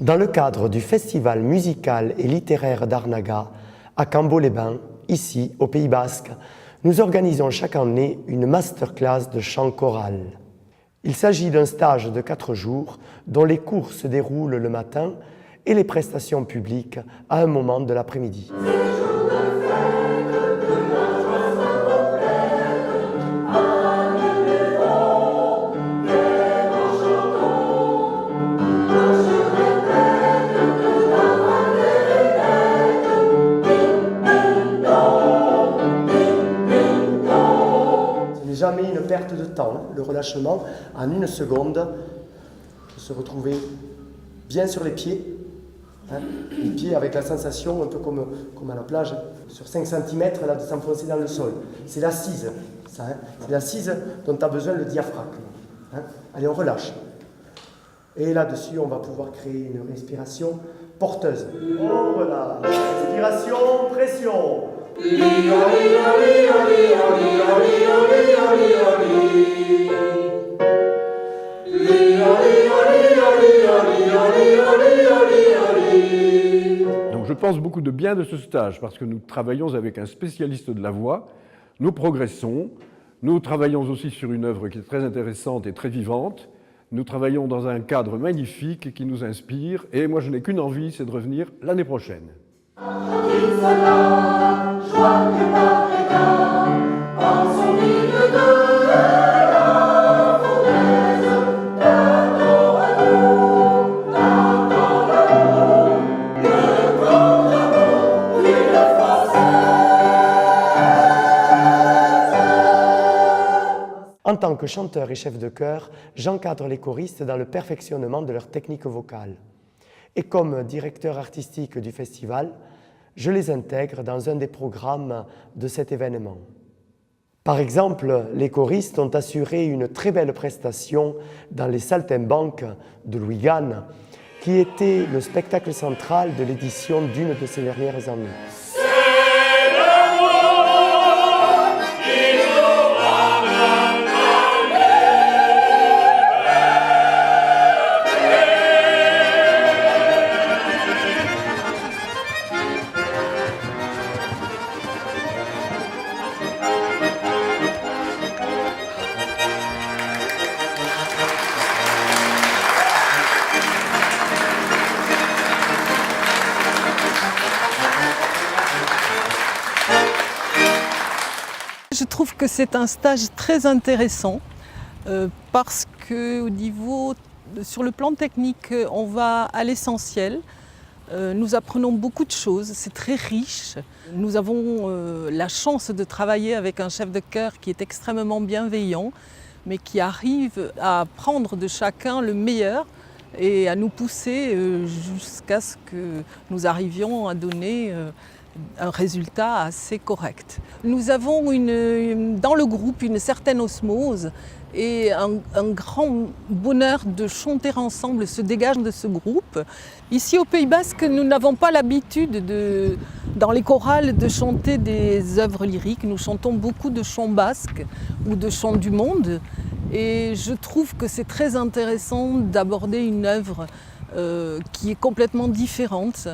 Dans le cadre du Festival musical et littéraire d'Arnaga, à Cambo-les-Bains, ici au Pays Basque, nous organisons chaque année une masterclass de chant choral. Il s'agit d'un stage de 4 jours dont les cours se déroulent le matin et les prestations publiques à un moment de l'après-midi. Jamais une perte de temps, le relâchement en 1 seconde, de se retrouver bien sur les pieds, les pieds avec la sensation un peu comme à la plage, sur 5 cm là, de s'enfoncer dans le sol. C'est l'assise, ça, c'est l'assise dont a besoin le diaphragme. Allez, on relâche. Et là-dessus, on va pouvoir créer une respiration porteuse. On relâche. Respiration, pression. Donc je pense beaucoup de bien de ce stage parce que nous travaillons avec un spécialiste de la voix, nous progressons, nous travaillons aussi sur une œuvre qui est très intéressante et très vivante, nous travaillons dans un cadre magnifique qui nous inspire et moi je n'ai qu'une envie, c'est de revenir l'année prochaine. En tant que chanteur et chef de chœur, j'encadre les choristes dans le perfectionnement de leur technique vocale. Et comme directeur artistique du festival, je les intègre dans un des programmes de cet événement. Par exemple, les choristes ont assuré une très belle prestation dans les Saltimbanques de Louis Gane, qui était le spectacle central de l'édition d'une de ces dernières années. Je trouve que c'est un stage très intéressant parce que sur le plan technique, on va à l'essentiel. Nous apprenons beaucoup de choses, c'est très riche. Nous avons la chance de travailler avec un chef de chœur qui est extrêmement bienveillant, mais qui arrive à prendre de chacun le meilleur et à nous pousser jusqu'à ce que nous arrivions à donner un résultat assez correct. Nous avons dans le groupe une certaine osmose et un grand bonheur de chanter ensemble se dégage de ce groupe. Ici au Pays Basque, nous n'avons pas l'habitude dans les chorales de chanter des œuvres lyriques. Nous chantons beaucoup de chants basques ou de chants du monde et je trouve que c'est très intéressant d'aborder une œuvre qui est complètement différente.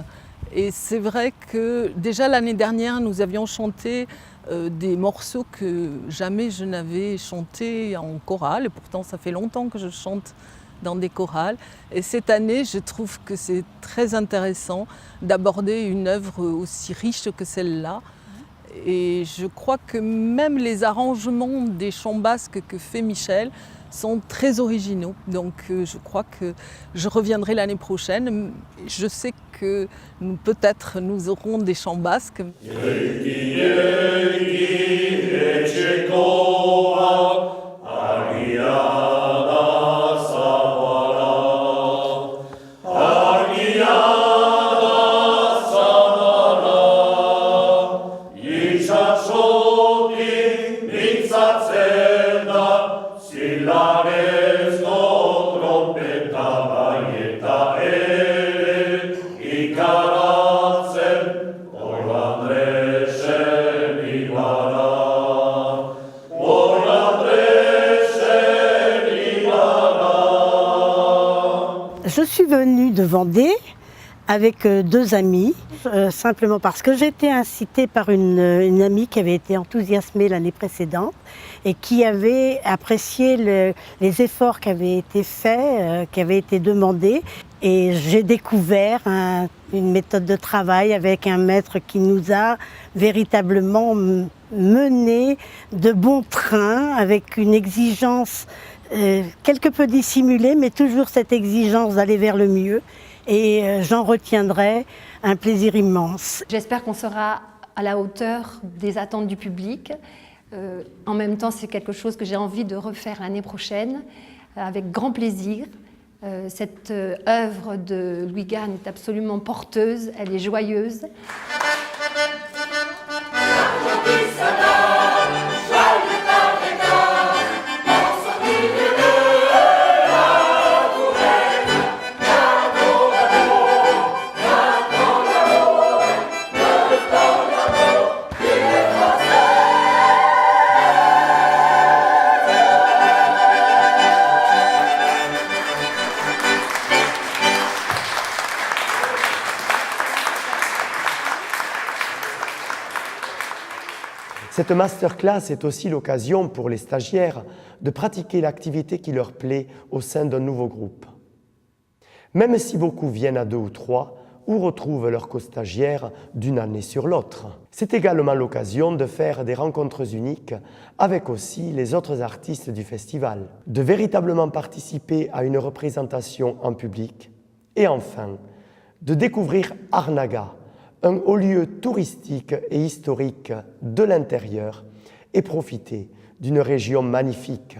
Et c'est vrai que déjà l'année dernière, nous avions chanté des morceaux que jamais je n'avais chantés en chorale. Et pourtant, ça fait longtemps que je chante dans des chorales. Et cette année, je trouve que c'est très intéressant d'aborder une œuvre aussi riche que celle-là. Et je crois que même les arrangements des chants basques que fait Michel sont très originaux. Donc je crois que je reviendrai l'année prochaine. Je sais que peut-être nous aurons des chants basques. Je suis venue de Vendée avec 2 amis, simplement parce que j'ai été incitée par une amie qui avait été enthousiasmée l'année précédente et qui avait apprécié les efforts qui avaient été faits, qui avaient été demandés. Et j'ai découvert une méthode de travail avec un maître qui nous a véritablement mené de bon train, avec une exigence quelque peu dissimulée, mais toujours cette exigence d'aller vers le mieux. Et j'en retiendrai un plaisir immense. J'espère qu'on sera à la hauteur des attentes du public. En même temps, c'est quelque chose que j'ai envie de refaire l'année prochaine, avec grand plaisir. Cette œuvre de Louis Gane est absolument porteuse, elle est joyeuse. Cette masterclass est aussi l'occasion pour les stagiaires de pratiquer l'activité qui leur plaît au sein d'un nouveau groupe. Même si beaucoup viennent à 2 ou 3 ou retrouvent leurs co-stagiaires d'une année sur l'autre. C'est également l'occasion de faire des rencontres uniques avec aussi les autres artistes du festival, de véritablement participer à une représentation en public et enfin de découvrir Arnaga, un haut lieu touristique et historique de l'intérieur et profiter d'une région magnifique.